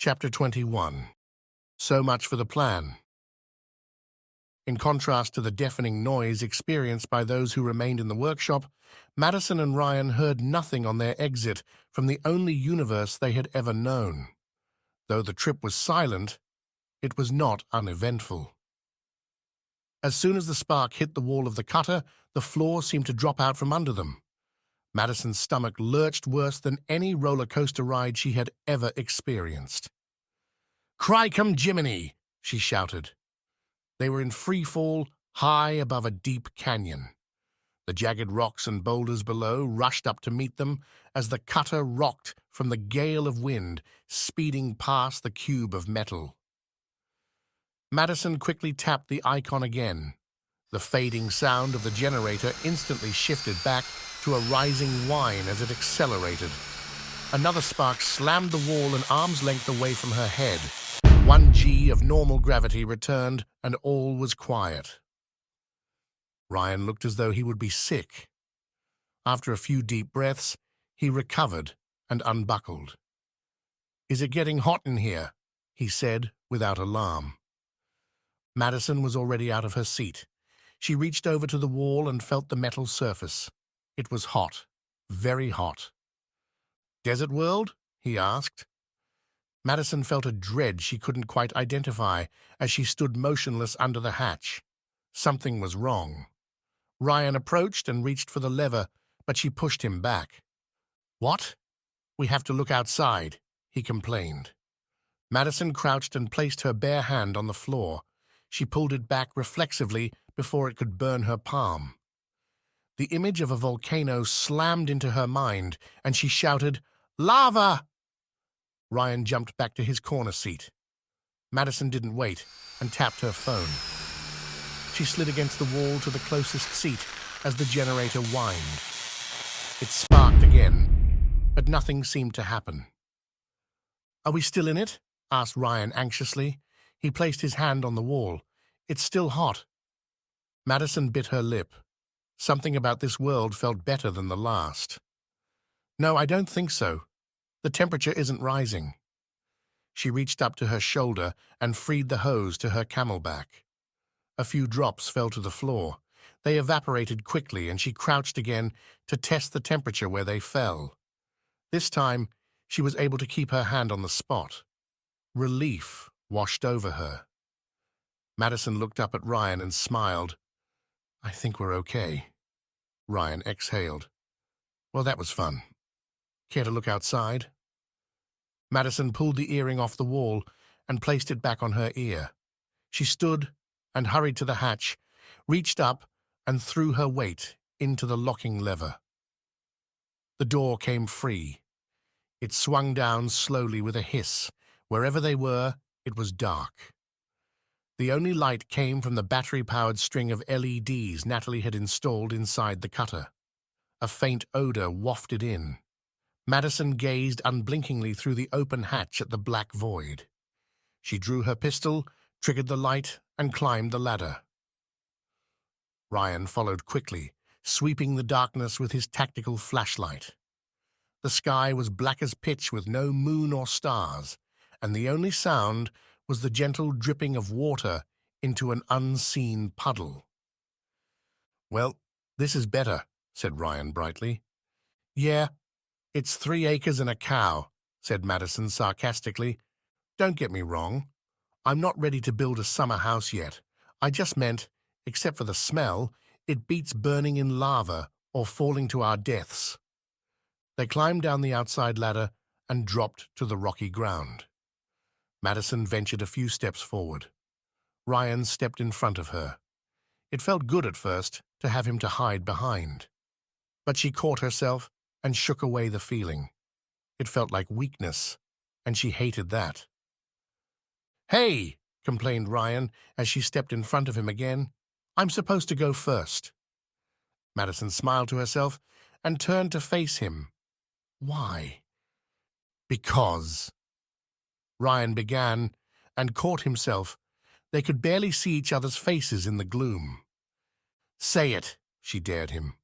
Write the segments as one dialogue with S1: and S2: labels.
S1: Chapter 21. So much for the plan. In contrast to the deafening noise experienced by those who remained in the workshop, Madison and Ryan heard nothing on their exit from the only universe they had ever known. Though the trip was silent, it was not uneventful. As soon as the spark hit the wall of the cutter, the floor seemed to drop out from under them. Madison's stomach lurched worse than any roller coaster ride she had ever experienced. "Crikey, Jiminy!" she shouted. They were in free fall, high above a deep canyon. The jagged rocks and boulders below rushed up to meet them as the cutter rocked from the gale of wind, speeding past the cube of metal. Madison quickly tapped the icon again. The fading sound of the generator instantly shifted back to a rising whine as it accelerated. Another spark slammed the wall an arm's length away from her head. 1G of normal gravity returned, and all was quiet. Ryan looked as though he would be sick. After a few deep breaths, he recovered and unbuckled. "Is it getting hot in here?" he said without alarm. Madison was already out of her seat. She reached over to the wall and felt the metal surface. It was hot, very hot. "Desert world?" he asked. Madison felt a dread she couldn't quite identify as she stood motionless under the hatch. Something was wrong. Ryan approached and reached for the lever, but she pushed him back. "What? We have to look outside," he complained. Madison crouched and placed her bare hand on the floor. She pulled it back reflexively before it could burn her palm. The image of a volcano slammed into her mind, and she shouted, "Lava!" Ryan jumped back to his corner seat. Madison didn't wait and tapped her phone. She slid against the wall to the closest seat as the generator whined. It sparked again, but nothing seemed to happen. "Are we still in it?" asked Ryan anxiously. He placed his hand on the wall. "It's still hot." Madison bit her lip. Something about this world felt better than the last. "No, I don't think so. The temperature isn't rising." She reached up to her shoulder and freed the hose to her camelback. A few drops fell to the floor. They evaporated quickly, and she crouched again to test the temperature where they fell. This time, she was able to keep her hand on the spot. Relief washed over her. Madison looked up at Ryan and smiled. "I think we're okay." Ryan exhaled. "Well, that was fun. Care to look outside?" Madison pulled the earring off the wall and placed it back on her ear. She stood and hurried to the hatch, reached up and threw her weight into the locking lever. The door came free. It swung down slowly with a hiss. Wherever they were, it was dark. The only light came from the battery-powered string of LEDs Natalie had installed inside the cutter. A faint odor wafted in. Madison gazed unblinkingly through the open hatch at the black void. She drew her pistol, triggered the light, and climbed the ladder. Ryan followed quickly, sweeping the darkness with his tactical flashlight. The sky was black as pitch with no moon or stars, and the only sound was the gentle dripping of water into an unseen puddle. "Well, this is better," said Ryan brightly. "Yeah, it's 3 acres and a cow," said Madison sarcastically. "Don't get me wrong. I'm not ready to build a summer house yet. I just meant, except for the smell, it beats burning in lava or falling to our deaths." They climbed down the outside ladder and dropped to the rocky ground. Madison ventured a few steps forward. Ryan stepped in front of her. It felt good at first to have him to hide behind. But she caught herself and shook away the feeling. It felt like weakness, and she hated that. "Hey!" complained Ryan as she stepped in front of him again. "I'm supposed to go first." Madison smiled to herself and turned to face him. "Why?" "Because," Ryan began, and caught himself. They could barely see each other's faces in the gloom. "Say it," she dared him.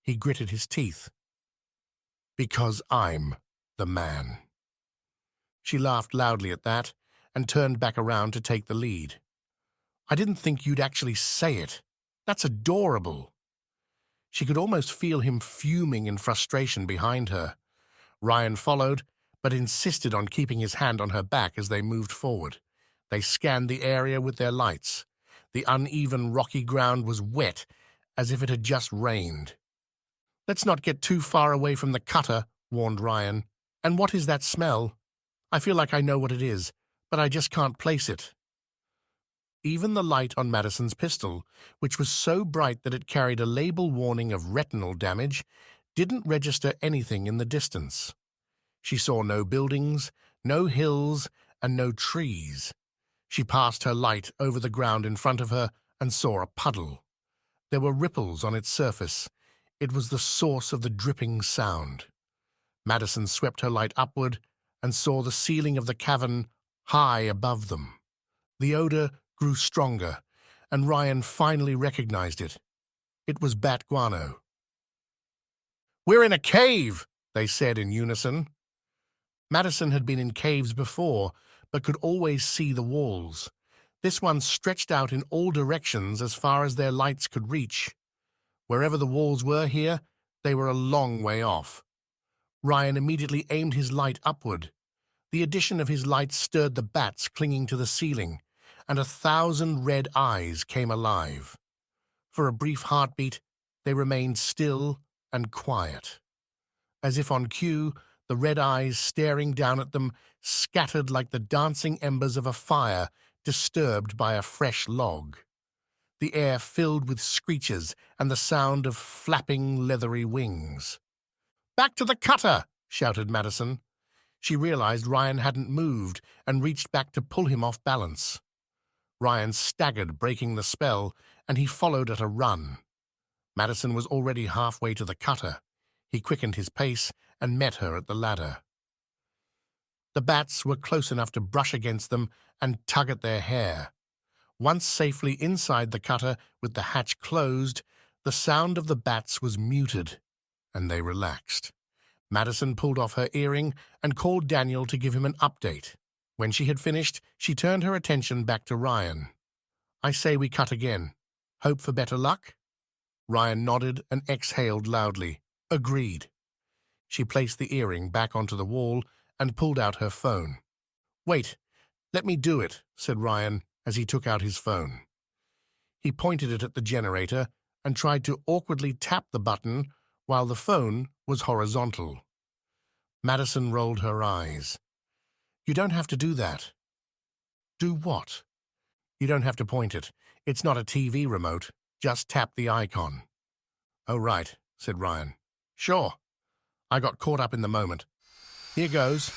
S1: He gritted his teeth. "Because I'm the man." She laughed loudly at that and turned back around to take the lead. I didn't think you'd actually say it. That's adorable. She could almost feel him fuming in frustration behind her. Ryan followed, but insisted on keeping his hand on her back as they moved forward. They scanned the area with their lights. The uneven, rocky ground was wet, as if it had just rained. Let's not get too far away from the cutter, warned Ryan. And what is that smell? I feel like I know what it is, but I just can't place it. Even the light on Madison's pistol, which was so bright that it carried a label warning of retinal damage, didn't register anything in the distance. She saw no buildings, no hills, and no trees. She passed her light over the ground in front of her and saw a puddle. There were ripples on its surface. It was the source of the dripping sound. Madison swept her light upward and saw the ceiling of the cavern high above them. The odor grew stronger, and Ryan finally recognized it. It was bat guano. "We're in a cave," they said in unison. Madison had been in caves before, but could always see the walls. This one stretched out in all directions as far as their lights could reach. Wherever the walls were here, they were a long way off. Ryan immediately aimed his light upward. The addition of his light stirred the bats clinging to the ceiling, and 1,000 red eyes came alive. For a brief heartbeat, they remained still and quiet. As if on cue, the red eyes staring down at them scattered like the dancing embers of a fire disturbed by a fresh log. The air filled with screeches and the sound of flapping leathery wings. "Back to the cutter!" shouted Madison. She realized Ryan hadn't moved and reached back to pull him off balance. Ryan staggered, breaking the spell, and he followed at a run. Madison was already halfway to the cutter. He quickened his pace and met her at the ladder. The bats were close enough to brush against them and tug at their hair. Once safely inside the cutter with the hatch closed, the sound of the bats was muted, and they relaxed. Madison pulled off her earring and called Daniel to give him an update. When she had finished, she turned her attention back to Ryan. "I say we cut again. Hope for better luck?" Ryan nodded and exhaled loudly. "Agreed." She placed the earring back onto the wall and pulled out her phone. "Wait, let me do it," said Ryan as he took out his phone. He pointed it at the generator and tried to awkwardly tap the button while the phone was horizontal. Madison rolled her eyes. "You don't have to do that." "Do what?" "You don't have to point it. It's not a TV remote. Just tap the icon." "Oh, right," said Ryan. "Sure." I got caught up in the moment. "Here goes."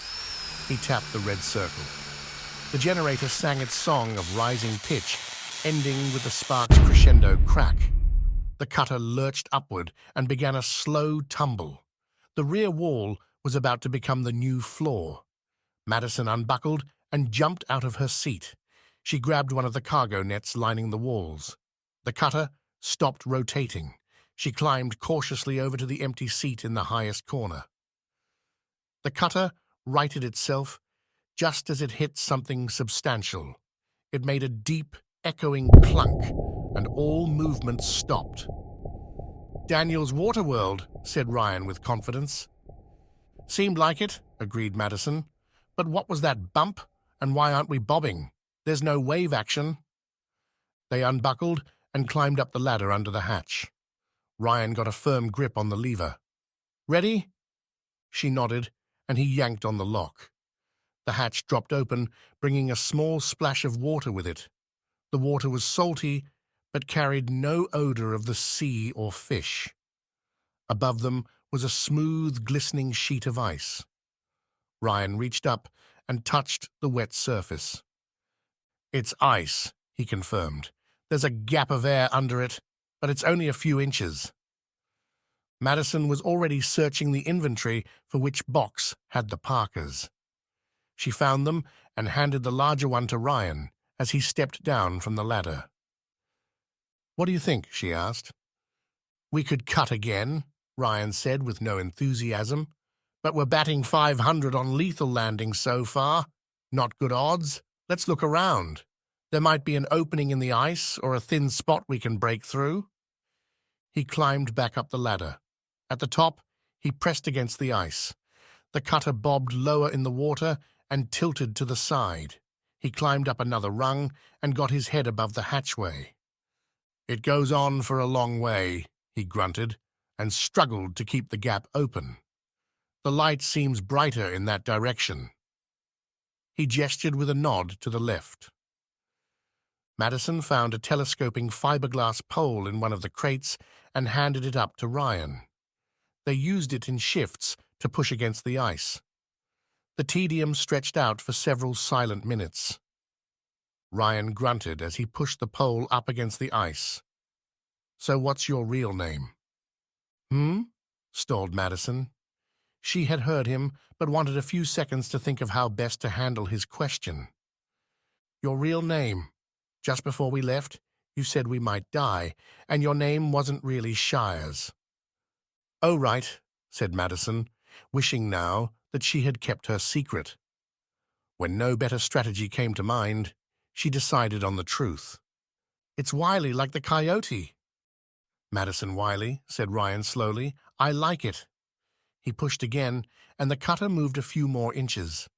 S1: He tapped the red circle. The generator sang its song of rising pitch, ending with the spark's crescendo crack. The cutter lurched upward and began a slow tumble. The rear wall was about to become the new floor. Madison unbuckled and jumped out of her seat. She grabbed one of the cargo nets lining the walls. The cutter stopped rotating. She climbed cautiously over to the empty seat in the highest corner. The cutter righted itself just as it hit something substantial. It made a deep, echoing clunk, and all movement stopped. "Daniel's Waterworld," said Ryan with confidence. "Seemed like it," agreed Madison. "But what was that bump, and why aren't we bobbing? There's no wave action." They unbuckled and climbed up the ladder under the hatch. Ryan got a firm grip on the lever. "Ready?" She nodded, and he yanked on the lock. The hatch dropped open, bringing a small splash of water with it. The water was salty, but carried no odor of the sea or fish. Above them was a smooth, glistening sheet of ice. Ryan reached up and touched the wet surface. "It's ice," he confirmed. "There's a gap of air under it, but it's only a few inches." Madison was already searching the inventory for which box had the parkas. She found them and handed the larger one to Ryan as he stepped down from the ladder. "What do you think?" she asked. "We could cut again," Ryan said with no enthusiasm. but we're batting 500 on lethal landings so far. Not good odds. Let's look around. There might be an opening in the ice or a thin spot we can break through. He climbed back up the ladder. At the top, he pressed against the ice. The cutter bobbed lower in the water and tilted to the side. He climbed up another rung and got his head above the hatchway. It goes on for a long way, he grunted, and struggled to keep the gap open. The light seems brighter in that direction. He gestured with a nod to the left. Madison found a telescoping fiberglass pole in one of the crates and handed it up to Ryan. They used it in shifts to push against the ice. The tedium stretched out for several silent minutes. Ryan grunted as he pushed the pole up against the ice. "So what's your real name?" Stalled Madison. She had heard him, but wanted a few seconds to think of how best to handle his question. "Your real name. Just before we left, you said we might die, and your name wasn't really Shires." "Oh, right," said Madison, wishing now that she had kept her secret. When no better strategy came to mind, she decided on the truth. "It's Wiley, like the coyote." "Madison Wiley," said Ryan slowly. "I like it." He pushed again, and the cutter moved a few more inches.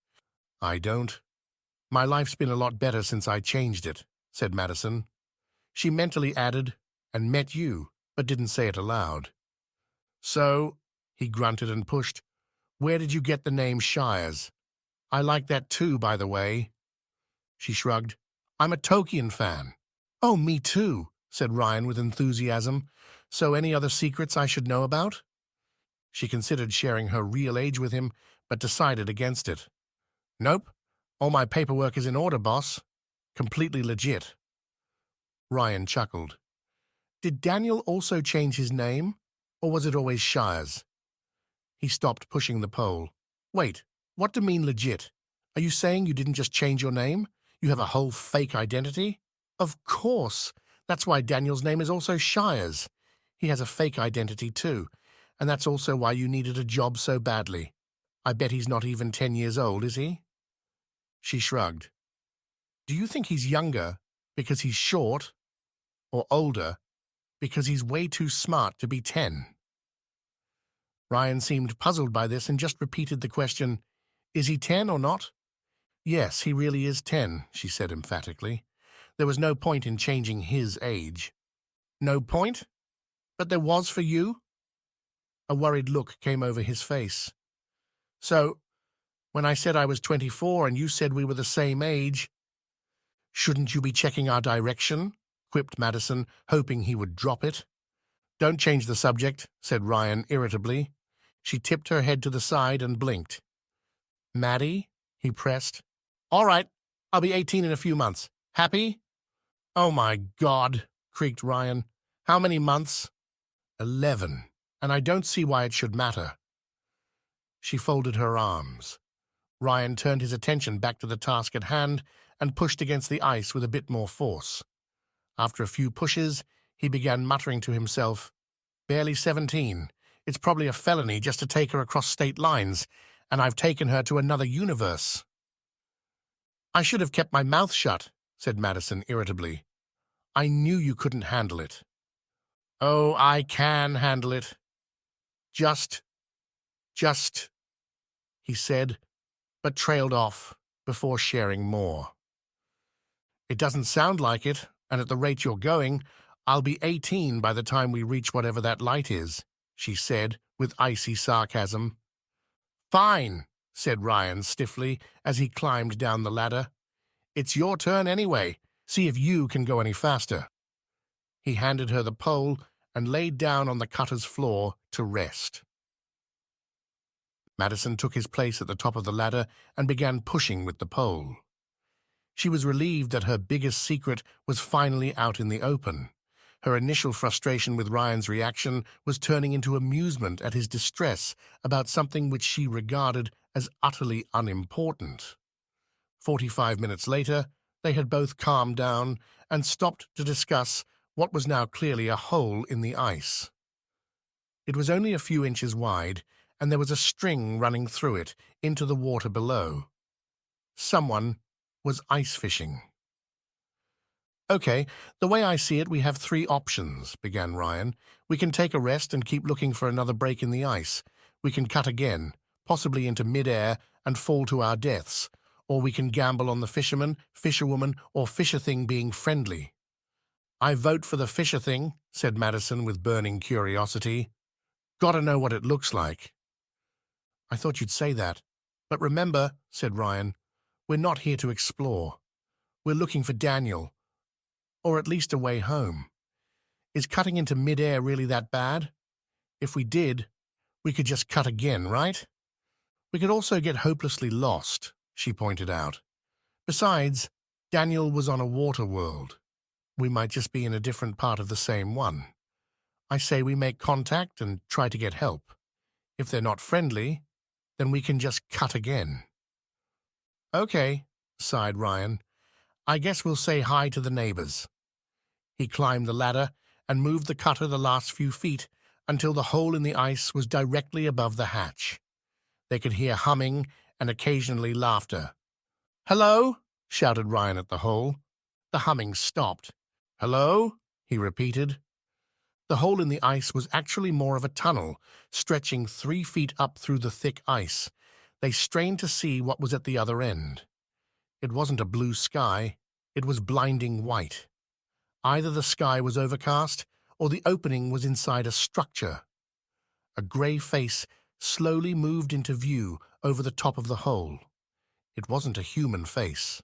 S1: "I don't. My life's been a lot better since I changed it," said Madison. She mentally added, "and met you," but didn't say it aloud. "So," he grunted and pushed, "where did you get the name Shires? I like that too, by the way." She shrugged. "I'm a Tolkien fan." "Oh, me too," said Ryan with enthusiasm. "So any other secrets I should know about?" She considered sharing her real age with him, but decided against it. "Nope. All my paperwork is in order, boss. Completely legit." Ryan chuckled. "Did Daniel also change his name, or was it always Shires?" He stopped pushing the pole. "Wait, what do you mean legit? Are you saying you didn't just change your name? You have a whole fake identity?" "Of course. That's why Daniel's name is also Shires. He has a fake identity too, and that's also why you needed a job so badly. I bet he's not even 10 years old, is he?" She shrugged. "Do you think he's younger because he's short, or older because he's way too smart to be 10? Ryan seemed puzzled by this and just repeated the question, "Is he 10 or not?" "Yes, he really is 10, she said emphatically. There was no point in changing his age. "No point? But there was for you?" A worried look came over his face. "So, when I said I was 24 and you said we were the same age—" "Shouldn't you be checking our direction?" quipped Madison, hoping he would drop it. "Don't change the subject," said Ryan irritably. She tipped her head to the side and blinked. "Maddie?" he pressed. "All right, I'll be 18 in a few months. Happy?" "Oh my God," creaked Ryan. "How many months?" 11, and I don't see why it should matter." She folded her arms. Ryan turned his attention back to the task at hand and pushed against the ice with a bit more force. After a few pushes, he began muttering to himself, "Barely 17. It's probably a felony just to take her across state lines, and I've taken her to another universe." "I should have kept my mouth shut," said Madison irritably. "I knew you couldn't handle it." "Oh, I can handle it. Just, he said, but trailed off before sharing more. "It doesn't sound like it, and at the rate you're going, I'll be 18 by the time we reach whatever that light is," she said with icy sarcasm. "Fine," said Ryan stiffly as he climbed down the ladder. "It's your turn anyway. See if you can go any faster." He handed her the pole and laid down on the cutter's floor to rest. Madison took his place at the top of the ladder and began pushing with the pole. She was relieved that her biggest secret was finally out in the open. Her initial frustration with Ryan's reaction was turning into amusement at his distress about something which she regarded as utterly unimportant. 45 minutes later, they had both calmed down and stopped to discuss what was now clearly a hole in the ice. It was only a few inches wide, and there was a string running through it into the water below. Someone was ice fishing. "Okay, the way I see it, we have three options," began Ryan. "We can take a rest and keep looking for another break in the ice. We can cut again, possibly into mid-air, and fall to our deaths. Or we can gamble on the fisherman, fisherwoman, or fisher thing being friendly." "I vote for the fisher thing," said Madison with burning curiosity. "Gotta know what it looks like." "I thought you'd say that. But remember," said Ryan, "we're not here to explore. We're looking for Daniel, or at least a way home. Is cutting into mid-air really that bad? If we did, we could just cut again, right? We could also get hopelessly lost," she pointed out. "Besides, Daniel was on a water world. We might just be in a different part of the same one. I say we make contact and try to get help. If they're not friendly, then we can just cut again." "Okay," sighed Ryan. "I guess we'll say hi to the neighbors." He climbed the ladder and moved the cutter the last few feet until the hole in the ice was directly above the hatch. They could hear humming and occasionally laughter. "Hello?" shouted Ryan at the hole. The humming stopped. "Hello?" he repeated. The hole in the ice was actually more of a tunnel, stretching 3 feet up through the thick ice. They strained to see what was at the other end. It wasn't a blue sky, it was blinding white. Either the sky was overcast, or the opening was inside a structure. A grey face slowly moved into view over the top of the hole. It wasn't a human face.